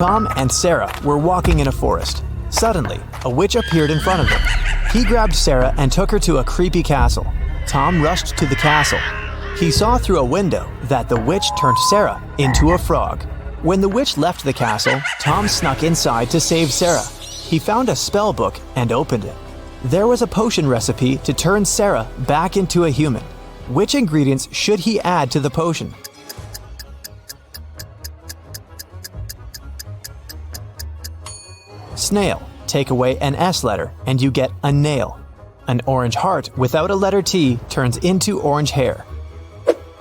Tom and Sarah were walking in a forest. Suddenly, a witch appeared in front of them. He grabbed Sarah and took her to a creepy castle. Tom rushed to the castle. He saw through a window that the witch turned Sarah into a frog. When the witch left the castle, Tom snuck inside to save Sarah. He found a spell book and opened it. There was a potion recipe to turn Sarah back into a human. Which ingredients should he add to the potion? Snail. Take away an S letter and you get a nail. An orange heart without a letter T turns into orange hair.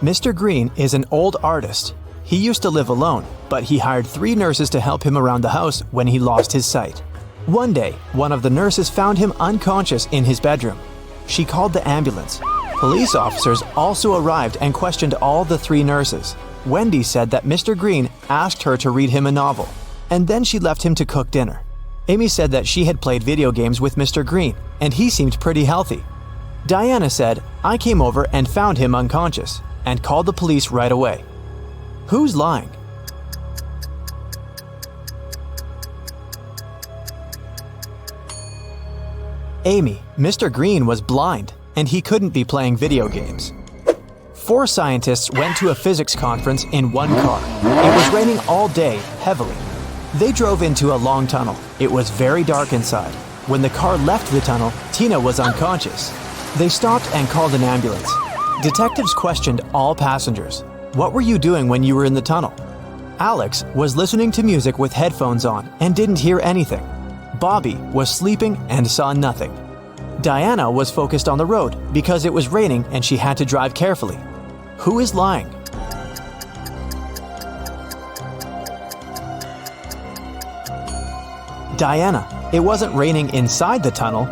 Mr. Green is an old artist. He used to live alone, but he hired 3 nurses to help him around the house when he lost his sight. One day, one of the nurses found him unconscious in his bedroom. She called the ambulance. Police officers also arrived and questioned all the 3 nurses. Wendy said that Mr. Green asked her to read him a novel, and then she left him to cook dinner. Amy said that she had played video games with Mr. Green, and he seemed pretty healthy. Diana said, "I came over and found him unconscious," and called the police right away. Who's lying? Amy. Mr. Green was blind, and he couldn't be playing video games. 4 scientists went to a physics conference in one car. It was raining all day, heavily. They drove into a long tunnel. It was very dark inside. When the car left the tunnel, Tina was unconscious. They stopped and called an ambulance. Detectives questioned all passengers. What were you doing when you were in the tunnel? Alex was listening to music with headphones on and didn't hear anything. Bobby was sleeping and saw nothing. Diana was focused on the road because it was raining and she had to drive carefully. Who is lying? Diana. It wasn't raining inside the tunnel.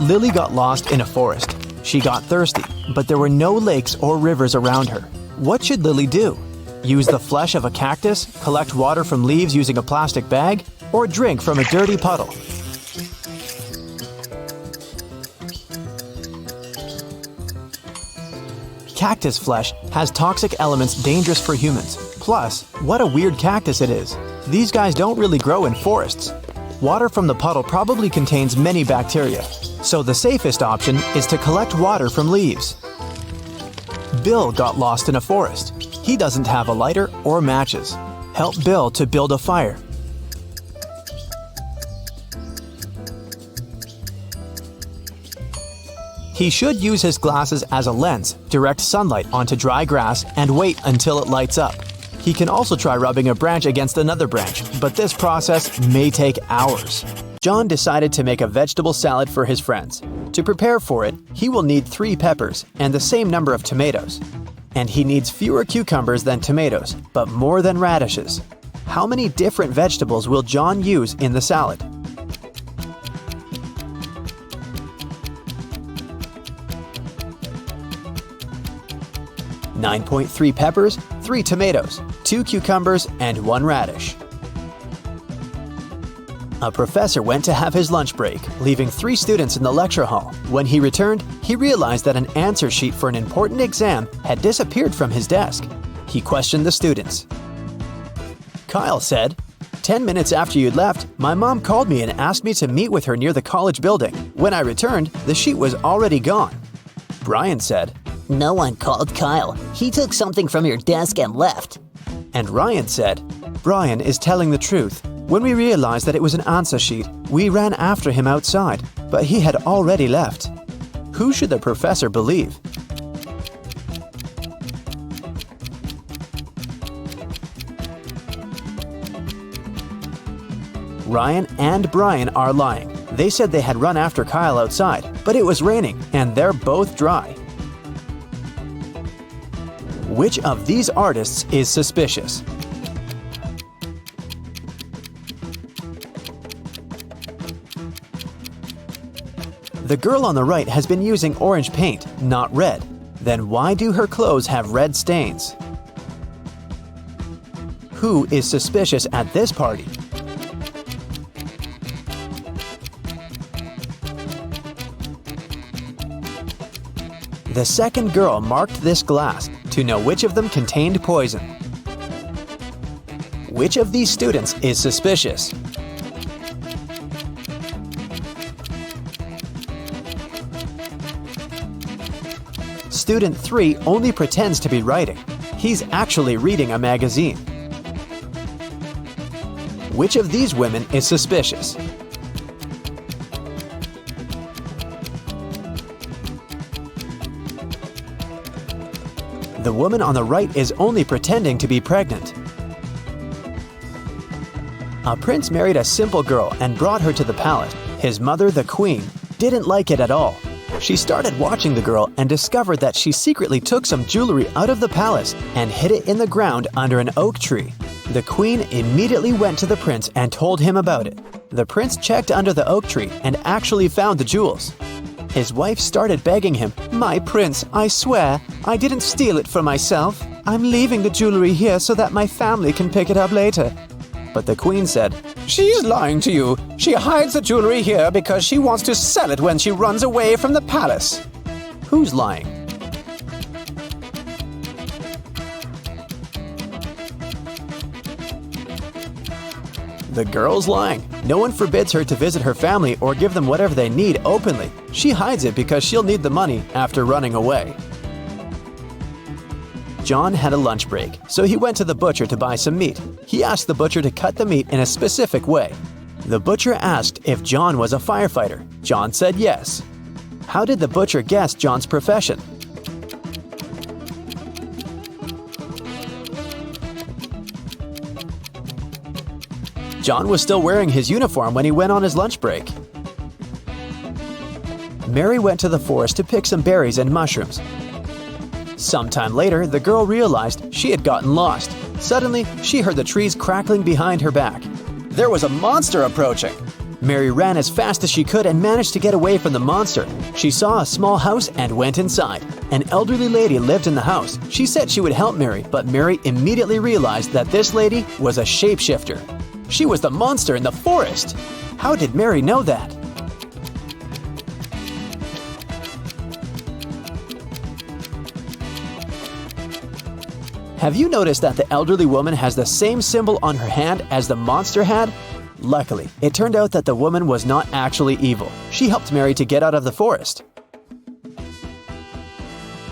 Lily got lost in a forest. She got thirsty, but there were no lakes or rivers around her. What should Lily do? Use the flesh of a cactus, collect water from leaves using a plastic bag, or drink from a dirty puddle? Cactus flesh has toxic elements dangerous for humans. Plus, what a weird cactus it is. These guys don't really grow in forests. Water from the puddle probably contains many bacteria, so the safest option is to collect water from leaves. Bill got lost in a forest. He doesn't have a lighter or matches. Help Bill to build a fire. He should use his glasses as a lens, direct sunlight onto dry grass, and wait until it lights up. He can also try rubbing a branch against another branch, but this process may take hours. John decided to make a vegetable salad for his friends. To prepare for it, he will need 3 peppers and the same number of tomatoes. And he needs fewer cucumbers than tomatoes, but more than radishes. How many different vegetables will John use in the salad? .3 peppers, 3 tomatoes, 2 cucumbers, and 1 radish. A professor went to have his lunch break, leaving 3 students in the lecture hall. When he returned, he realized that an answer sheet for an important exam had disappeared from his desk. He questioned the students. Kyle said, "10 minutes after you'd left, my mom called me and asked me to meet with her near the college building. When I returned, the sheet was already gone." Brian said, "No one called Kyle. He took something from your desk and left." And Ryan said, "Brian is telling the truth. When we realized that it was an answer sheet, we ran after him outside, but he had already left." Who should the professor believe? Ryan and Brian are lying. They said they had run after Kyle outside, but it was raining and they're both dry. Which of these artists is suspicious? The girl on the right has been using orange paint, not red. Then why do her clothes have red stains? Who is suspicious at this party? The second girl marked this glass to know which of them contained poison. Which of these students is suspicious? Student 3 only pretends to be writing. He's actually reading a magazine. Which of these women is suspicious? The woman on the right is only pretending to be pregnant. A prince married a simple girl and brought her to the palace. His mother, the queen, didn't like it at all. She started watching the girl and discovered that she secretly took some jewelry out of the palace and hid it in the ground under an oak tree. The queen immediately went to the prince and told him about it. The prince checked under the oak tree and actually found the jewels. His wife started begging him, "My prince, I swear, I didn't steal it for myself. I'm leaving the jewelry here so that my family can pick it up later." But the queen said, "She's lying to you. She hides the jewelry here because she wants to sell it when she runs away from the palace." Who's lying? The girl's lying. No one forbids her to visit her family or give them whatever they need openly. She hides it because she'll need the money after running away. John had a lunch break, so he went to the butcher to buy some meat. He asked the butcher to cut the meat in a specific way. The butcher asked if John was a firefighter. John said yes. How did the butcher guess John's profession? John was still wearing his uniform when he went on his lunch break. Mary went to the forest to pick some berries and mushrooms. Sometime later, the girl realized she had gotten lost. Suddenly, she heard the trees crackling behind her back. There was a monster approaching. Mary ran as fast as she could and managed to get away from the monster. She saw a small house and went inside. An elderly lady lived in the house. She said she would help Mary, but Mary immediately realized that this lady was a shapeshifter. She was the monster in the forest. How did Mary know that? Have you noticed that the elderly woman has the same symbol on her hand as the monster had? Luckily, it turned out that the woman was not actually evil. She helped Mary to get out of the forest.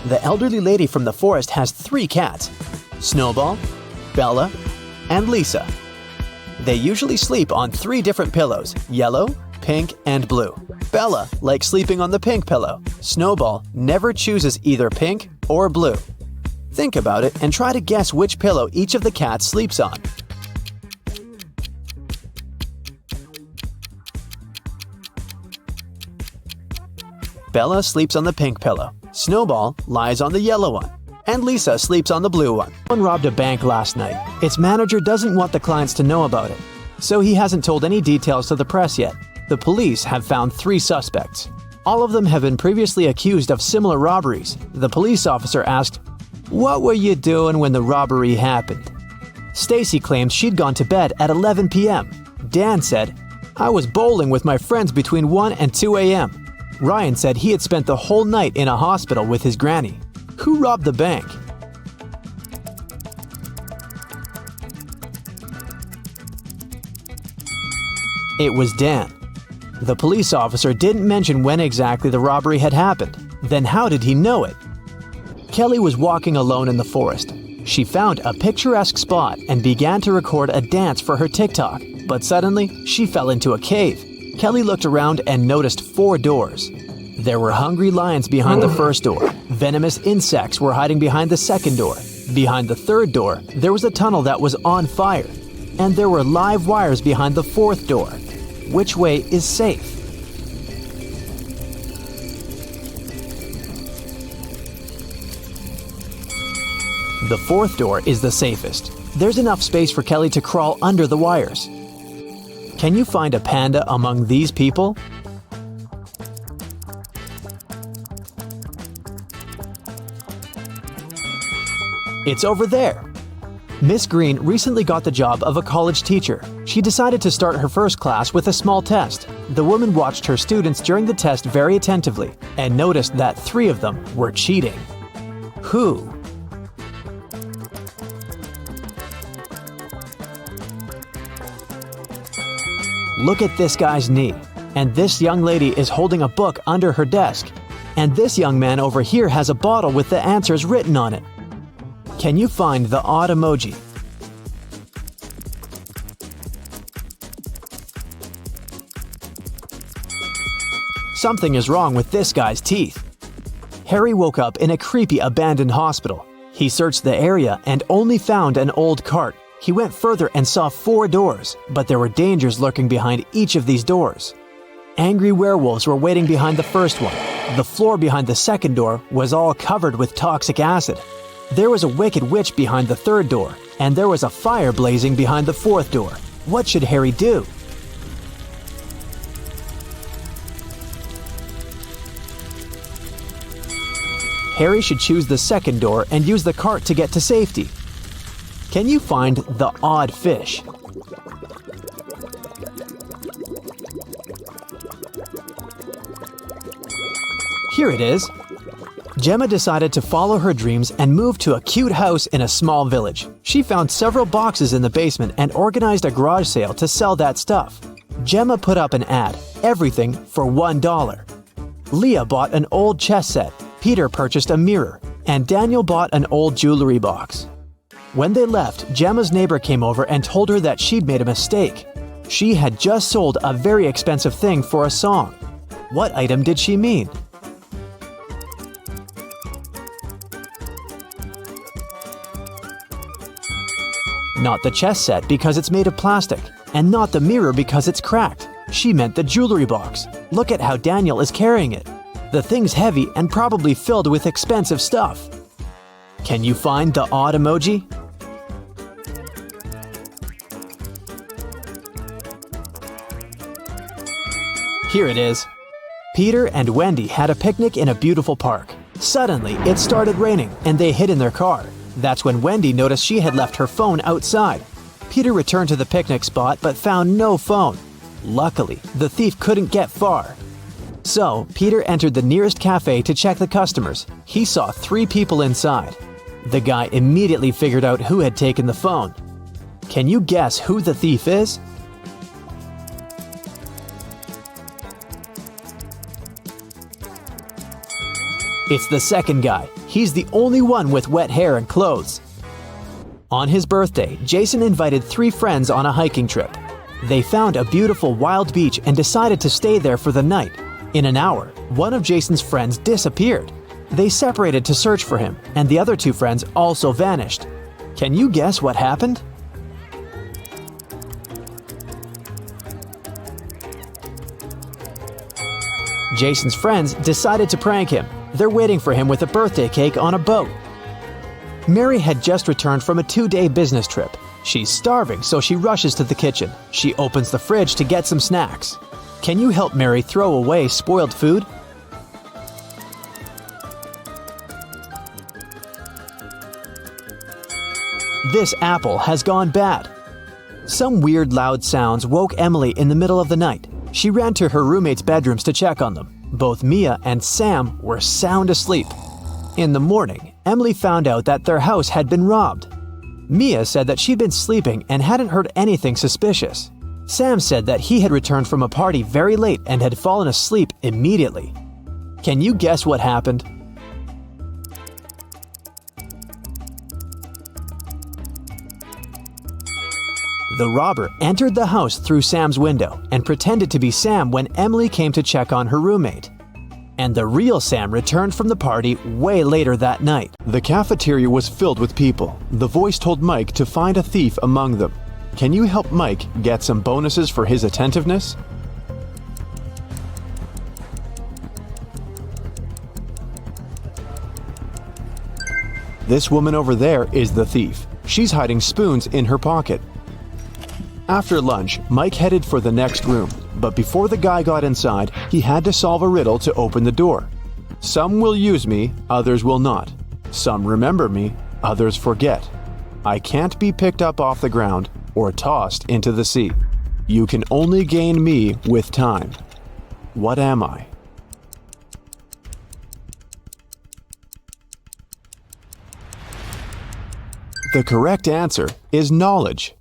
The elderly lady from the forest has 3 cats: Snowball, Bella, and Lisa. They usually sleep on 3 different pillows: yellow, pink, and blue. Bella likes sleeping on the pink pillow. Snowball never chooses either pink or blue. Think about it and try to guess which pillow each of the cats sleeps on. Bella sleeps on the pink pillow. Snowball lies on the yellow one. And Lisa sleeps on the blue one. Someone robbed a bank last night. Its manager doesn't want the clients to know about it, so he hasn't told any details to the press yet. The police have found 3 suspects. All of them have been previously accused of similar robberies. The police officer asked, "What were you doing when the robbery happened?" Stacy claimed she'd gone to bed at 11 p.m. Dan said, "I was bowling with my friends between 1 and 2 a.m. Ryan said he had spent the whole night in a hospital with his granny. Who robbed the bank? It was Dan. The police officer didn't mention when exactly the robbery had happened. Then how did he know it? Kelly was walking alone in the forest. She found a picturesque spot and began to record a dance for her TikTok, but suddenly she fell into a cave. Kelly looked around and noticed 4 doors. There were hungry lions behind the first door. Venomous insects were hiding behind the second door. Behind the third door, there was a tunnel that was on fire. And there were live wires behind the 4th door. Which way is safe? The 4th door is the safest. There's enough space for Kelly to crawl under the wires. Can you find a panda among these people? It's over there. Miss Green recently got the job of a college teacher. She decided to start her first class with a small test. The woman watched her students during the test very attentively and noticed that 3 of them were cheating. Who? Look at this guy's knee. And this young lady is holding a book under her desk. And this young man over here has a bottle with the answers written on it. Can you find the odd emoji? Something is wrong with this guy's teeth. Harry woke up in a creepy abandoned hospital. He searched the area and only found an old cart. He went further and saw 4 doors, but there were dangers lurking behind each of these doors. Angry werewolves were waiting behind the first one. The floor behind the second door was all covered with toxic acid. There was a wicked witch behind the third door, and there was a fire blazing behind the fourth door. What should Harry do? Harry should choose the second door and use the cart to get to safety. Can you find the odd fish? Here it is. Gemma decided to follow her dreams and move to a cute house in a small village. She found several boxes in the basement and organized a garage sale to sell that stuff. Gemma put up an ad, everything for $1. Leah bought an old chess set, Peter purchased a mirror, and Daniel bought an old jewelry box. When they left, Gemma's neighbor came over and told her that she'd made a mistake. She had just sold a very expensive thing for a song. What item did she mean? Not the chess set because it's made of plastic, and not the mirror because it's cracked. She meant the jewelry box. Look at how Daniel is carrying it. The thing's heavy and probably filled with expensive stuff. Can you find the odd emoji? Here it is. Peter and Wendy had a picnic in a beautiful park. Suddenly, it started raining and they hid in their car. That's when Wendy noticed she had left her phone outside. Peter returned to the picnic spot but found no phone. Luckily, the thief couldn't get far. So, Peter entered the nearest cafe to check the customers. He saw 3 people inside. The guy immediately figured out who had taken the phone. Can you guess who the thief is? It's the second guy. He's the only one with wet hair and clothes. On his birthday, Jason invited 3 friends on a hiking trip. They found a beautiful wild beach and decided to stay there for the night. In an hour, one of Jason's friends disappeared. They separated to search for him, and the other 2 friends also vanished. Can you guess what happened? Jason's friends decided to prank him. They're waiting for him with a birthday cake on a boat. Mary had just returned from a 2-day business trip. She's starving, so she rushes to the kitchen. She opens the fridge to get some snacks. Can you help Mary throw away spoiled food? This apple has gone bad. Some weird loud sounds woke Emily in the middle of the night. She ran to her roommates' bedrooms to check on them. Both Mia and Sam were sound asleep. In the morning, Emily found out that their house had been robbed. Mia said that she'd been sleeping and hadn't heard anything suspicious. Sam said that he had returned from a party very late and had fallen asleep immediately. Can you guess what happened? The robber entered the house through Sam's window and pretended to be Sam when Emily came to check on her roommate. And the real Sam returned from the party way later that night. The cafeteria was filled with people. The voice told Mike to find a thief among them. Can you help Mike get some bonuses for his attentiveness? This woman over there is the thief. She's hiding spoons in her pocket. After lunch, Mike headed for the next room, but before the guy got inside, he had to solve a riddle to open the door. Some will use me, others will not. Some remember me, others forget. I can't be picked up off the ground or tossed into the sea. You can only gain me with time. What am I? The correct answer is knowledge.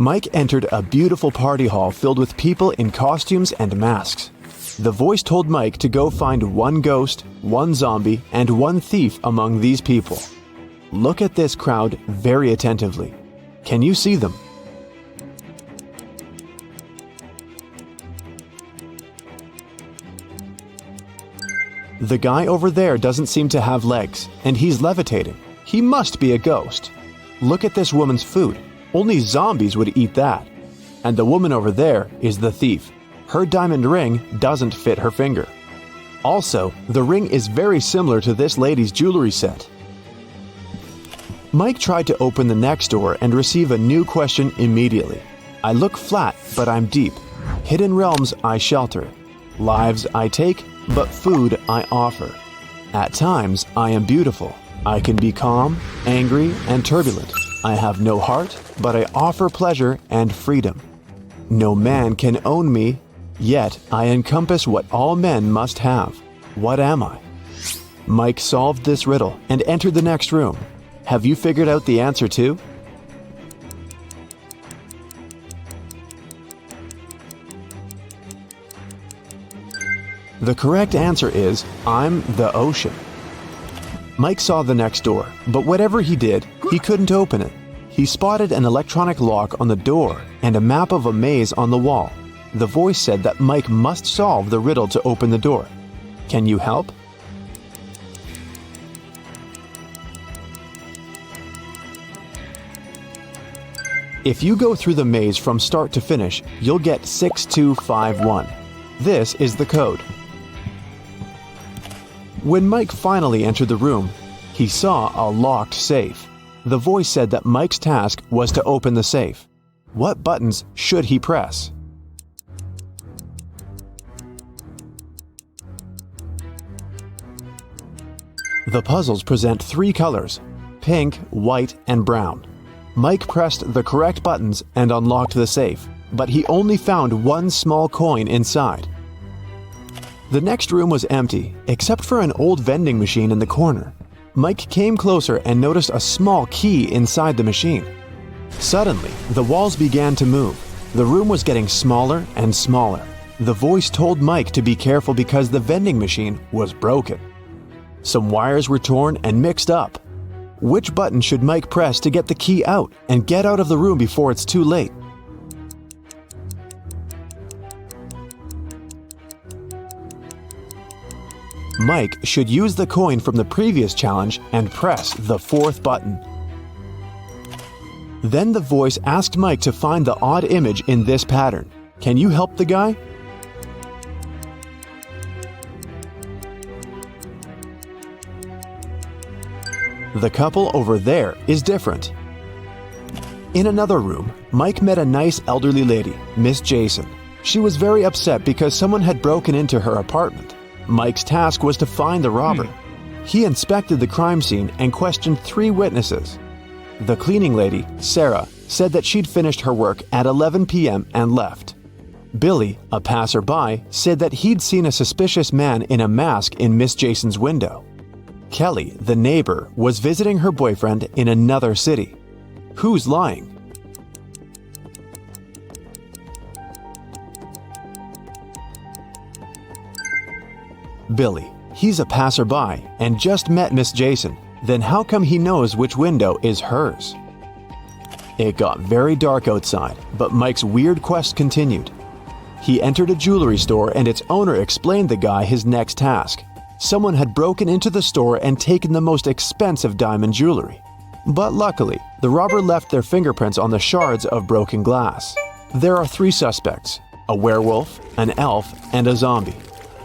Mike entered a beautiful party hall filled with people in costumes and masks. The voice told Mike to go find one ghost, one zombie, and one thief among these people. Look at this crowd very attentively. Can you see them? The guy over there doesn't seem to have legs, and he's levitating. He must be a ghost. Look at this woman's food. Only zombies would eat that. And the woman over there is the thief. Her diamond ring doesn't fit her finger. Also, the ring is very similar to this lady's jewelry set. Mike tried to open the next door and receive a new question immediately. I look flat, but I'm deep. Hidden realms I shelter. Lives I take, but food I offer. At times I am beautiful. I can be calm, angry, and turbulent. I have no heart, but I offer pleasure and freedom. No man can own me, yet I encompass what all men must have. What am I? Mike solved this riddle and entered the next room. Have you figured out the answer too? The correct answer is, I'm the ocean. Mike saw the next door, but whatever he did, he couldn't open it. He spotted an electronic lock on the door and a map of a maze on the wall. The voice said that Mike must solve the riddle to open the door. Can you help? If you go through the maze from start to finish, you'll get 6251. This is the code. When Mike finally entered the room, he saw a locked safe. The voice said that Mike's task was to open the safe. What buttons should he press? The puzzles present three colors: pink, white, and brown. Mike pressed the correct buttons and unlocked the safe, but he only found one small coin inside. The next room was empty, except for an old vending machine in the corner. Mike came closer and noticed a small key inside the machine. Suddenly, the walls began to move. The room was getting smaller and smaller. The voice told Mike to be careful because the vending machine was broken. Some wires were torn and mixed up. Which button should Mike press to get the key out and get out of the room before it's too late? Mike should use the coin from the previous challenge and press the fourth button. Then the voice asked Mike to find the odd image in this pattern. Can you help the guy? The couple over there is different. In another room, Mike met a nice elderly lady, Miss Jason. She was very upset because someone had broken into her apartment. Mike's task was to find the robber. He inspected the crime scene and questioned 3 witnesses. The cleaning lady, Sarah, said that she'd finished her work at 11 p.m. and left. Billy, a passerby, said that he'd seen a suspicious man in a mask in Miss Jason's window. Kelly, the neighbor, was visiting her boyfriend in another city. Who's lying? Billy. He's a passerby and just met Miss Jason. Then how come he knows which window is hers? It got very dark outside, but Mike's weird quest continued. He entered a jewelry store and its owner explained the guy his next task. Someone had broken into the store and taken the most expensive diamond jewelry. But luckily, the robber left their fingerprints on the shards of broken glass. There are 3 suspects: a werewolf, an elf, and a zombie.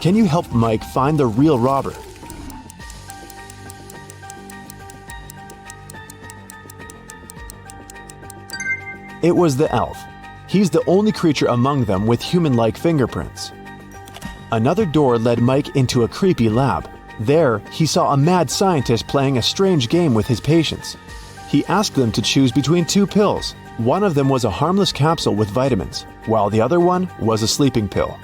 Can you help Mike find the real robber? It was the elf. He's the only creature among them with human-like fingerprints. Another door led Mike into a creepy lab. There, he saw a mad scientist playing a strange game with his patients. He asked them to choose between 2 pills. One of them was a harmless capsule with vitamins, while the other one was a sleeping pill.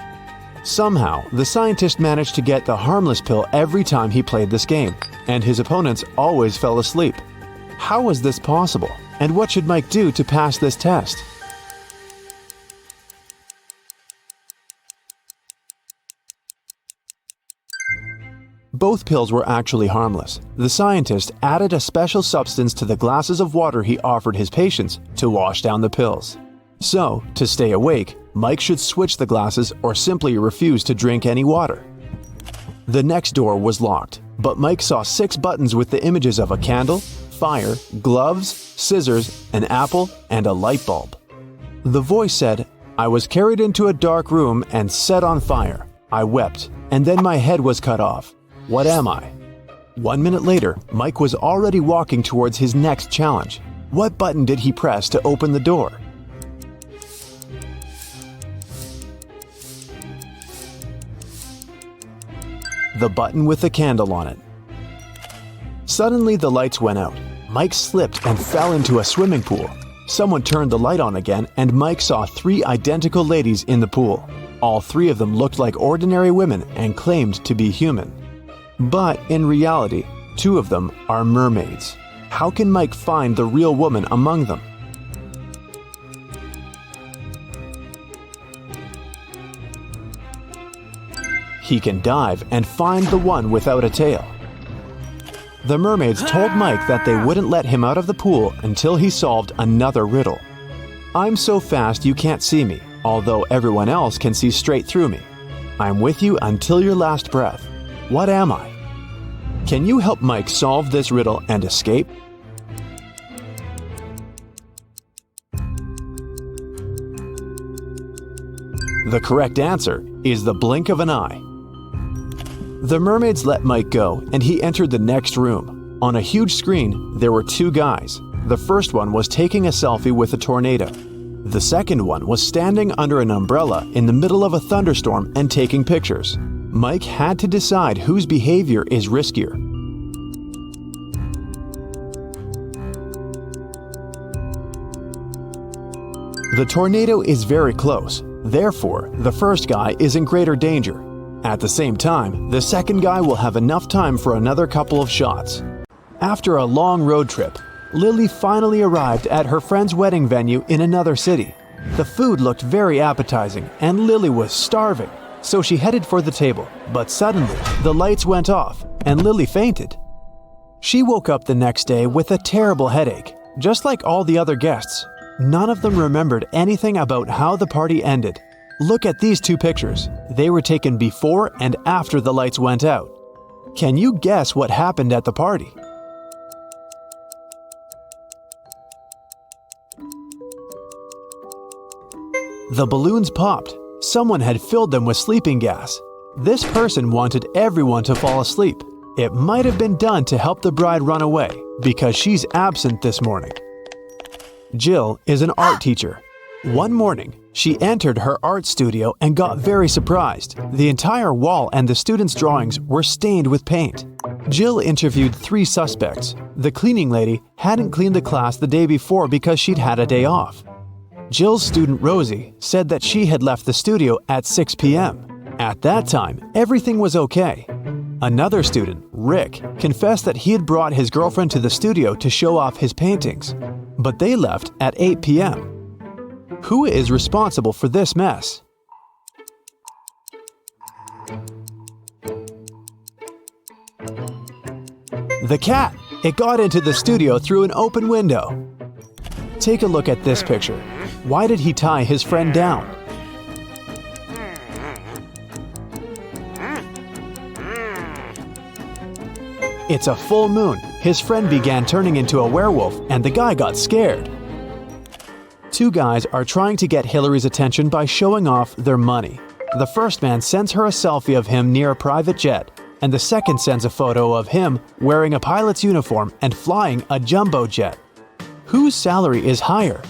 Somehow, the scientist managed to get the harmless pill every time he played this game, and his opponents always fell asleep. How was this possible? And what should Mike do to pass this test? Both pills were actually harmless. The scientist added a special substance to the glasses of water he offered his patients to wash down the pills. So, to stay awake, Mike should switch the glasses or simply refuse to drink any water. The next door was locked, but Mike saw 6 buttons with the images of a candle, fire, gloves, scissors, an apple, and a light bulb. The voice said, "I was carried into a dark room and set on fire. I wept, and then my head was cut off. What am I?" 1 minute later, Mike was already walking towards his next challenge. What button did he press to open the door? The button with the candle on it. Suddenly the lights went out. Mike slipped and fell into a swimming pool. Someone turned the light on again and Mike saw 3 identical ladies in the pool. All 3 of them looked like ordinary women and claimed to be human. But in reality, 2 of them are mermaids. How can Mike find the real woman among them? He can dive and find the one without a tail. The mermaids told Mike that they wouldn't let him out of the pool until he solved another riddle. "I'm so fast you can't see me, although everyone else can see straight through me. I'm with you until your last breath. What am I?" Can you help Mike solve this riddle and escape? The correct answer is the blink of an eye. The mermaids let Mike go, and he entered the next room. On a huge screen, there were 2 guys. The first one was taking a selfie with a tornado. The second one was standing under an umbrella in the middle of a thunderstorm and taking pictures. Mike had to decide whose behavior is riskier. The tornado is very close. Therefore, the first guy is in greater danger. At the same time, the second guy will have enough time for another couple of shots. After a long road trip, Lily finally arrived at her friend's wedding venue in another city. The food looked very appetizing and Lily was starving, so she headed for the table. But suddenly, the lights went off and Lily fainted. She woke up the next day with a terrible headache, just like all the other guests. None of them remembered anything about how the party ended. Look at these 2 pictures. They were taken before and after the lights went out. Can you guess what happened at the party? The balloons popped. Someone had filled them with sleeping gas. This person wanted everyone to fall asleep. It might have been done to help the bride run away because she's absent this morning. Jill is an art teacher. One morning, she entered her art studio and got very surprised. The entire wall and the students' drawings were stained with paint. Jill interviewed 3 suspects. The cleaning lady hadn't cleaned the class the day before because she'd had a day off. Jill's student Rosie said that she had left the studio at 6 p.m. At that time, everything was okay. Another student, Rick, confessed that he had brought his girlfriend to the studio to show off his paintings, but they left at 8 p.m. Who is responsible for this mess? The cat! It got into the studio through an open window. Take a look at this picture. Why did he tie his friend down? It's a full moon. His friend began turning into a werewolf and the guy got scared. 2 guys are trying to get Hillary's attention by showing off their money. The first man sends her a selfie of him near a private jet, and the second sends a photo of him wearing a pilot's uniform and flying a jumbo jet. Whose salary is higher?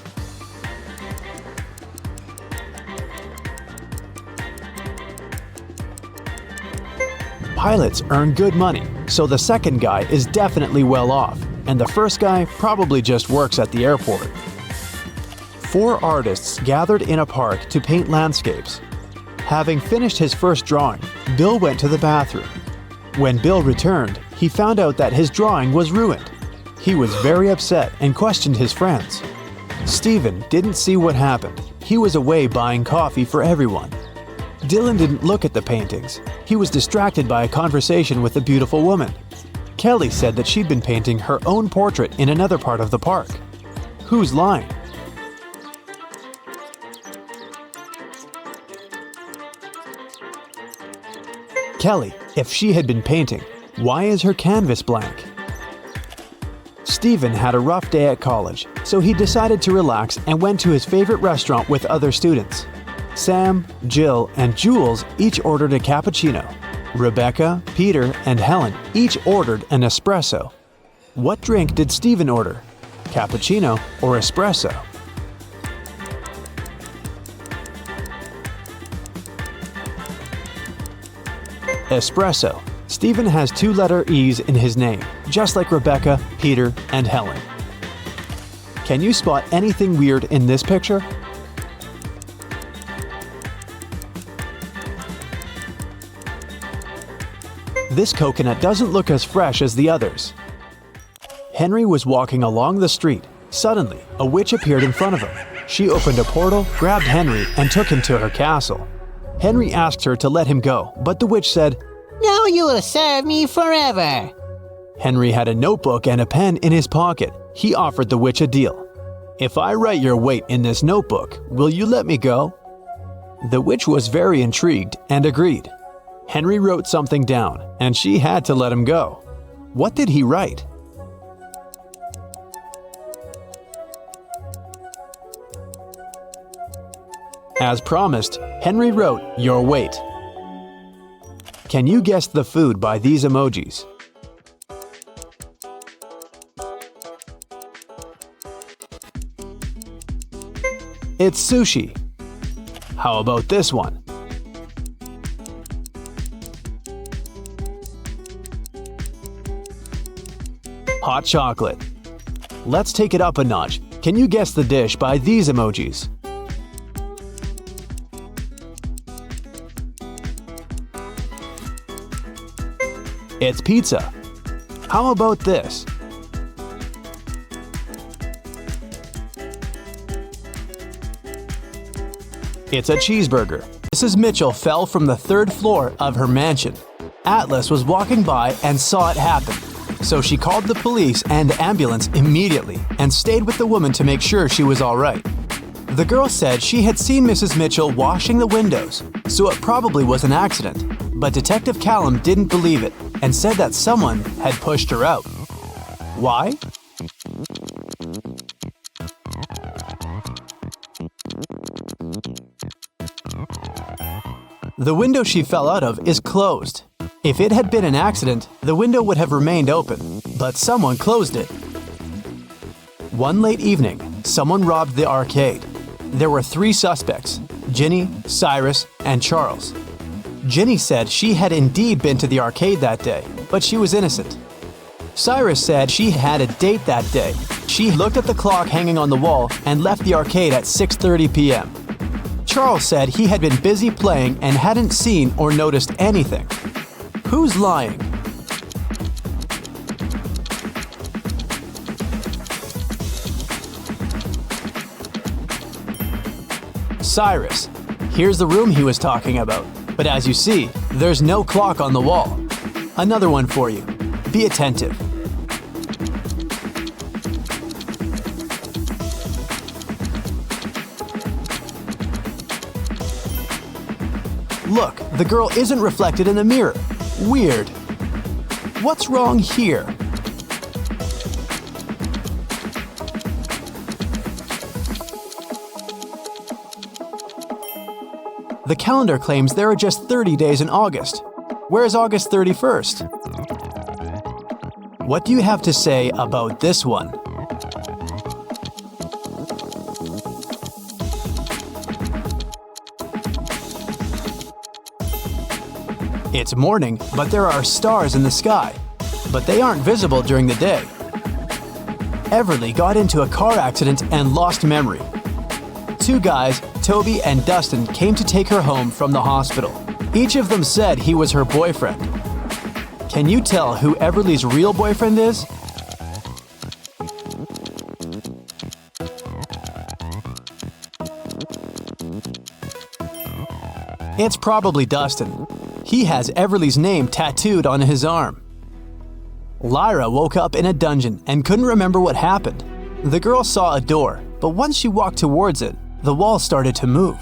Pilots earn good money, so the second guy is definitely well off, and the first guy probably just works at the airport. 4 artists gathered in a park to paint landscapes. Having finished his first drawing, Bill went to the bathroom. When Bill returned, he found out that his drawing was ruined. He was very upset and questioned his friends. Steven didn't see what happened. He was away buying coffee for everyone. Dylan didn't look at the paintings. He was distracted by a conversation with a beautiful woman. Kelly said that she'd been painting her own portrait in another part of the park. Who's lying? Kelly, if she had been painting, why is her canvas blank? Stephen had a rough day at college, so he decided to relax and went to his favorite restaurant with other students. Sam, Jill, and Jules each ordered a cappuccino. Rebecca, Peter, and Helen each ordered an espresso. What drink did Stephen order? Cappuccino or espresso? Espresso. Stephen has two letter E's in his name, just like Rebecca, Peter, and Helen. Can you spot anything weird in this picture? This coconut doesn't look as fresh as the others. Henry was walking along the street. Suddenly, a witch appeared in front of him. She opened a portal, grabbed Henry, and took him to her castle. Henry asked her to let him go, but the witch said, Now you will serve me forever. Henry had a notebook and a pen in his pocket. He offered the witch a deal. If I write your weight in this notebook, will you let me go? The witch was very intrigued and agreed. Henry wrote something down, and she had to let him go. What did he write? As promised, Henry wrote your weight. Can you guess the food by these emojis? It's sushi. How about this one? Hot chocolate. Let's take it up a notch. Can you guess the dish by these emojis? It's pizza. How about this? It's a cheeseburger. Mrs. Mitchell fell from the third floor of her mansion. Atlas was walking by and saw it happen. So she called the police and ambulance immediately and stayed with the woman to make sure she was all right. The girl said she had seen Mrs. Mitchell washing the windows, so it probably was an accident. But Detective Callum didn't believe it and said that someone had pushed her out. Why? The window she fell out of is closed. If it had been an accident, the window would have remained open, but someone closed it. One late evening, someone robbed the arcade. There were 3 suspects, Ginny, Cyrus, and Charles. Ginny said she had indeed been to the arcade that day, but she was innocent. Cyrus said she had a date that day. She looked at the clock hanging on the wall and left the arcade at 6:30 p.m. Charles said he had been busy playing and hadn't seen or noticed anything. Who's lying? Cyrus. Here's the room he was talking about. But as you see, there's no clock on the wall. Another one for you. Be attentive. Look, the girl isn't reflected in the mirror. Weird. What's wrong here? The calendar claims there are just 30 days in August. Where's August 31st? What do you have to say about this one? It's morning, but there are stars in the sky. But they aren't visible during the day. Everly got into a car accident and lost memory. 2 guys, Toby and Dustin, came to take her home from the hospital. Each of them said he was her boyfriend. Can you tell who Everly's real boyfriend is? It's probably Dustin. He has Everly's name tattooed on his arm. Lyra woke up in a dungeon and couldn't remember what happened. The girl saw a door, but once she walked towards it, the wall started to move.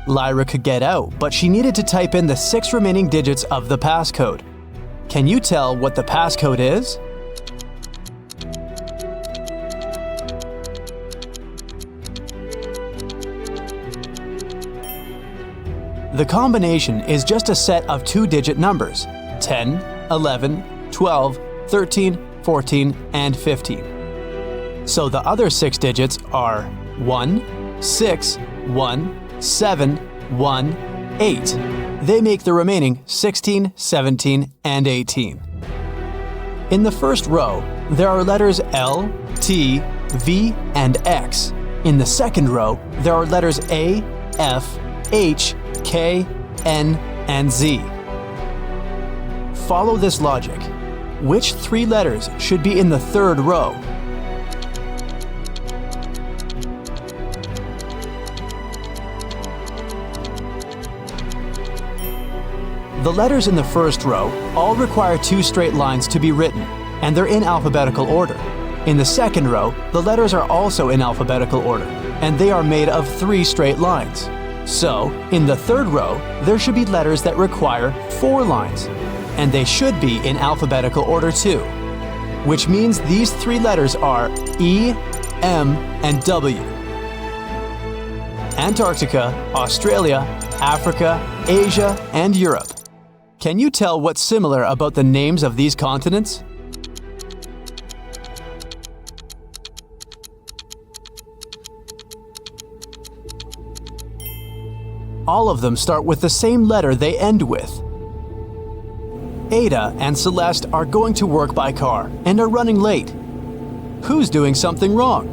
Lyra could get out, but she needed to type in the 6 remaining digits of the passcode. Can you tell what the passcode is? The combination is just a set of 2-digit numbers: 10, 11, 12, 13, 14, and 15. So the other 6 digits are 1, 6, 1, 7, 1, 8. They make the remaining 16, 17, and 18. In the first row, there are letters L, T, V, and X. In the second row, there are letters A, F, H, K, N, and Z. Follow this logic. Which 3 letters should be in the third row? The letters in the first row all require 2 straight lines to be written, and they're in alphabetical order. In the second row, the letters are also in alphabetical order, and they are made of 3 straight lines. So, in the third row, there should be letters that require 4 lines, and they should be in alphabetical order too, which means these 3 letters are E, M, and W. Antarctica, Australia, Africa, Asia, and Europe. Can you tell what's similar about the names of these continents? All of them start with the same letter they end with. Ada and Celeste are going to work by car and are running late. Who's doing something wrong?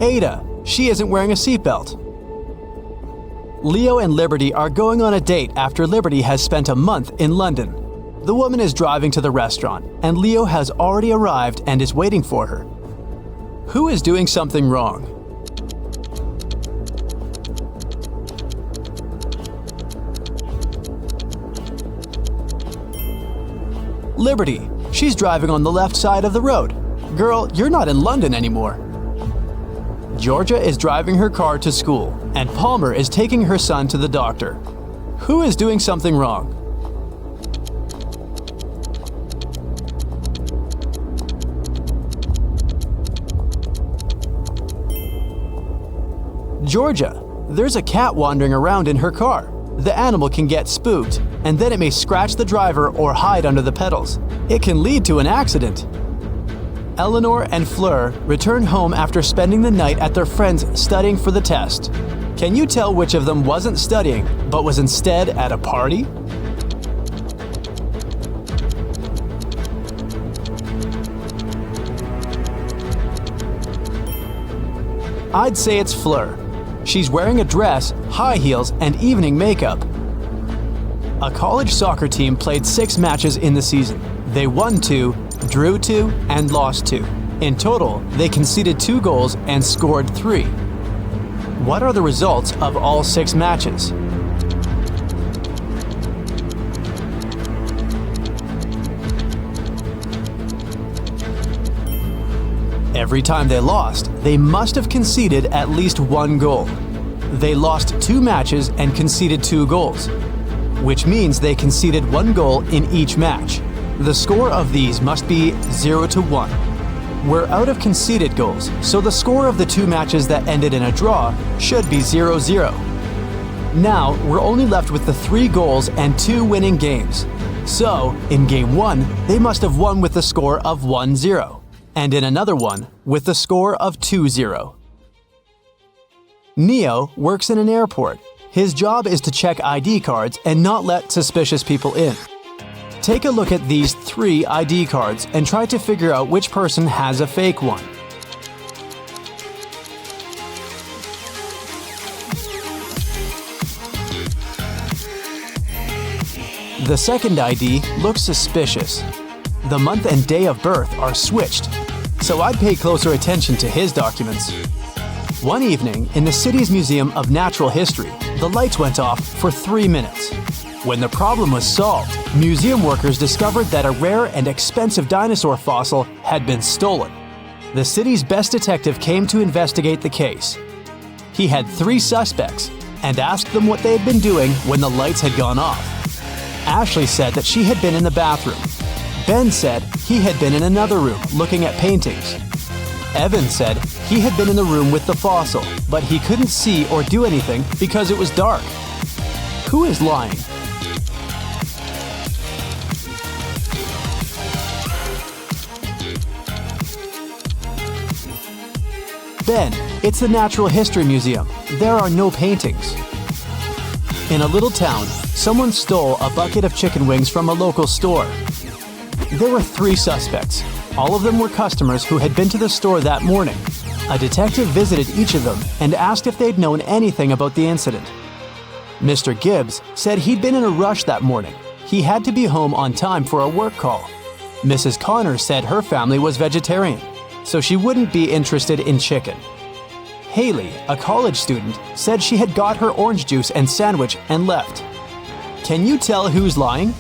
Ada, she isn't wearing a seatbelt. Leo and Liberty are going on a date after Liberty has spent a month in London. The woman is driving to the restaurant, and Leo has already arrived and is waiting for her. Who is doing something wrong? Liberty, she's driving on the left side of the road. Girl, you're not in London anymore. Georgia is driving her car to school, and Palmer is taking her son to the doctor. Who is doing something wrong? Georgia, there's a cat wandering around in her car. The animal can get spooked, and then it may scratch the driver or hide under the pedals. It can lead to an accident. Eleanor and Fleur return home after spending the night at their friend's studying for the test. Can you tell which of them wasn't studying, but was instead at a party? I'd say it's Fleur. She's wearing a dress, high heels, and evening makeup. A college soccer team played 6 matches in the season. They won 2, drew 2, and lost 2. In total, they conceded 2 goals and scored 3. What are the results of all 6 matches? Every time they lost, they must have conceded at least 1 goal. They lost 2 matches and conceded 2 goals, which means they conceded 1 goal in each match. The score of these must be 0-1. We're out of conceded goals, so the score of the 2 matches that ended in a draw should be 0-0. Now, we're only left with the 3 goals and 2 winning games. So, in Game 1, they must have won with the score of 1-0. And in another one, with the score of 2-0. Neo works in an airport. His job is to check ID cards and not let suspicious people in. Take a look at these 3 ID cards and try to figure out which person has a fake one. The second ID looks suspicious. The month and day of birth are switched. so I'd pay closer attention to his documents. One evening, in the city's Museum of Natural History, the lights went off for 3 minutes. When the problem was solved, museum workers discovered that a rare and expensive dinosaur fossil had been stolen. The city's best detective came to investigate the case. He had 3 suspects and asked them what they had been doing when the lights had gone off. Ashley said that she had been in the bathroom. Ben said he had been in another room looking at paintings. Evan said he had been in the room with the fossil, but he couldn't see or do anything because it was dark. Who is lying? Ben, it's the Natural History Museum. There are no paintings. In a little town, someone stole a bucket of chicken wings from a local store. There were 3 suspects. All of them were customers who had been to the store that morning. A detective visited each of them and asked if they'd known anything about the incident. Mr. Gibbs said he'd been in a rush that morning. He had to be home on time for a work call. Mrs. Connor said her family was vegetarian, so she wouldn't be interested in chicken. Haley, a college student, said she had got her orange juice and sandwich and left. Can you tell who's lying?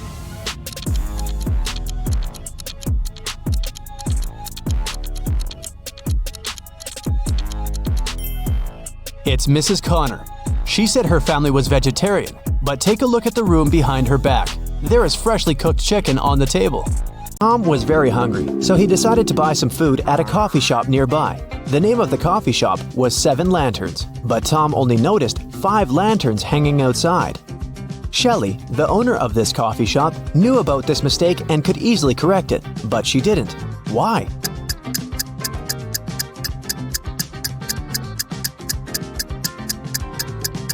It's Mrs. Connor. She said her family was vegetarian, but take a look at the room behind her back. There is freshly cooked chicken on the table. Tom was very hungry, so he decided to buy some food at a coffee shop nearby. The name of the coffee shop was 7 Lanterns, but Tom only noticed 5 lanterns hanging outside. Shelley, the owner of this coffee shop, knew about this mistake and could easily correct it, but she didn't. Why?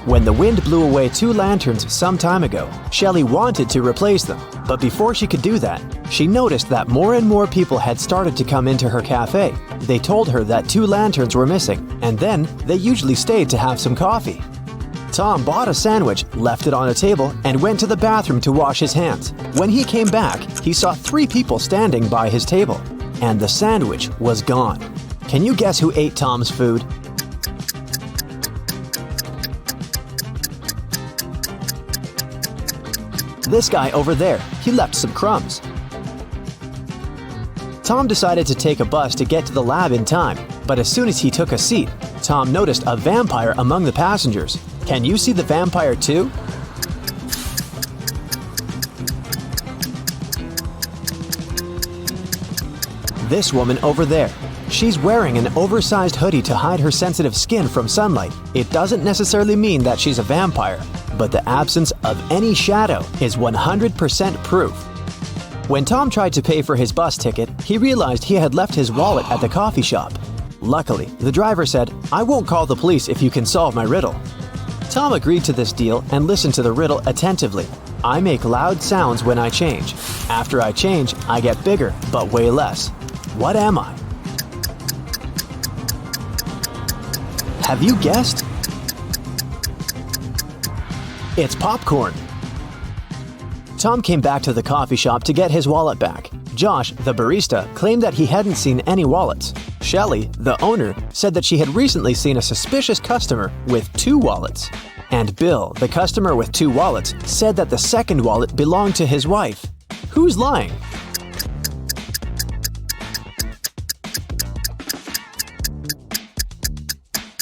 When the wind blew away 2 lanterns some time ago, Shelley wanted to replace them, but before she could do that, she noticed that more and more people had started to come into her cafe. They told her that 2 lanterns were missing, and then they usually stayed to have some coffee. Tom bought a sandwich, left it on a table, and went to the bathroom to wash his hands. When he came back, he saw 3 people standing by his table, and the sandwich was gone. Can you guess who ate Tom's food? This guy over there, he left some crumbs. Tom decided to take a bus to get to the lab in time, but as soon as he took a seat, Tom noticed a vampire among the passengers. Can you see the vampire too? This woman over there. She's wearing an oversized hoodie to hide her sensitive skin from sunlight. It doesn't necessarily mean that she's a vampire, but the absence of any shadow is 100% proof. When Tom tried to pay for his bus ticket, he realized he had left his wallet at the coffee shop. Luckily, the driver said, "I won't call the police if you can solve my riddle." Tom agreed to this deal and listened to the riddle attentively. I make loud sounds when I change. After I change, I get bigger, but way less. What am I? Have you guessed? It's popcorn. Tom came back to the coffee shop to get his wallet back. Josh, the barista, claimed that he hadn't seen any wallets. Shelley, the owner, said that she had recently seen a suspicious customer with 2 wallets. And Bill, the customer with 2 wallets, said that the second wallet belonged to his wife. Who's lying?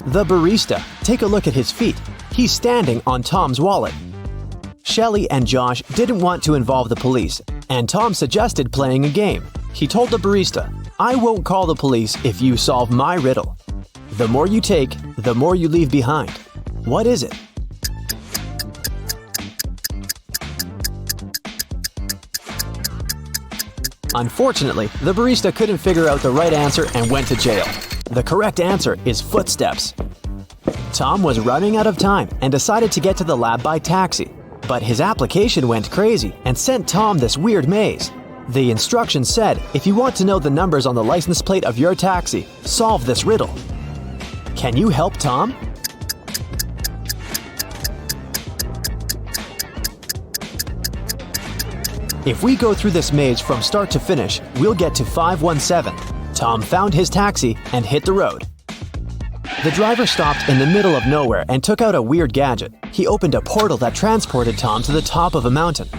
The barista. Take a look at his feet. He's standing on Tom's wallet. Shelley and Josh didn't want to involve the police, and Tom suggested playing a game. He told the barista, "I won't call the police if you solve my riddle. The more you take, the more you leave behind. What is it?" Unfortunately, the barista couldn't figure out the right answer and went to jail. The correct answer is footsteps. Tom was running out of time and decided to get to the lab by taxi. But his application went crazy and sent Tom this weird maze. The instructions said, if you want to know the numbers on the license plate of your taxi, solve this riddle. Can you help Tom? If we go through this maze from start to finish, we'll get to 517. Tom found his taxi and hit the road. The driver stopped in the middle of nowhere and took out a weird gadget. He opened a portal that transported Tom to the top of a mountain.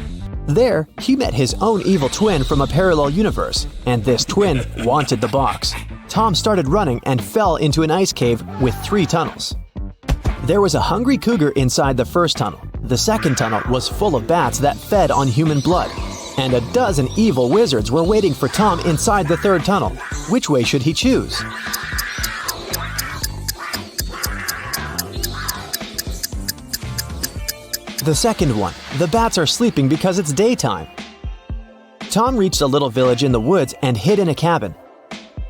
There, he met his own evil twin from a parallel universe, and this twin wanted the box. Tom started running and fell into an ice cave with 3 tunnels. There was a hungry cougar inside the first tunnel. The second tunnel was full of bats that fed on human blood. And a dozen evil wizards were waiting for Tom inside the third tunnel. Which way should he choose? The second one. The bats are sleeping because it's daytime. Tom reached a little village in the woods and hid in a cabin.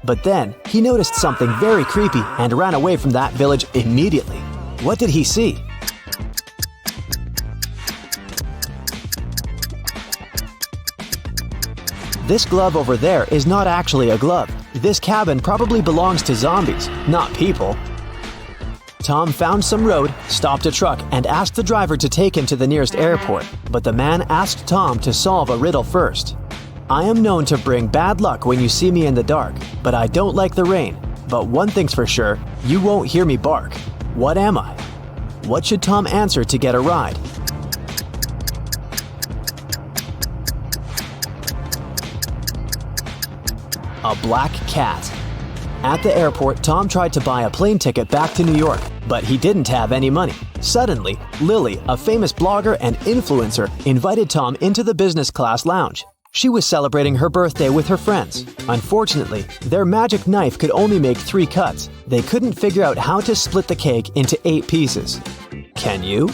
But then, he noticed something very creepy and ran away from that village immediately. What did he see? This glove over there is not actually a glove. This cabin probably belongs to zombies, not people. Tom found some road, stopped a truck, and asked the driver to take him to the nearest airport. But the man asked Tom to solve a riddle first. I am known to bring bad luck when you see me in the dark, but I don't like the rain. But one thing's for sure, you won't hear me bark. What am I? What should Tom answer to get a ride? A black cat. At the airport, Tom tried to buy a plane ticket back to New York, but he didn't have any money. Suddenly, Lily, a famous blogger and influencer, invited Tom into the business class lounge. She was celebrating her birthday with her friends. Unfortunately, their magic knife could only make 3 cuts. They couldn't figure out how to split the cake into 8 pieces. Can you?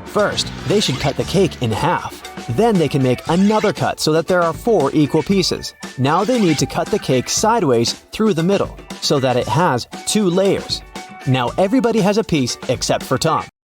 First, they should cut the cake in half. Then they can make another cut so that there are 4 equal pieces. Now they need to cut the cake sideways through the middle so that it has 2 layers. Now everybody has a piece except for Tom.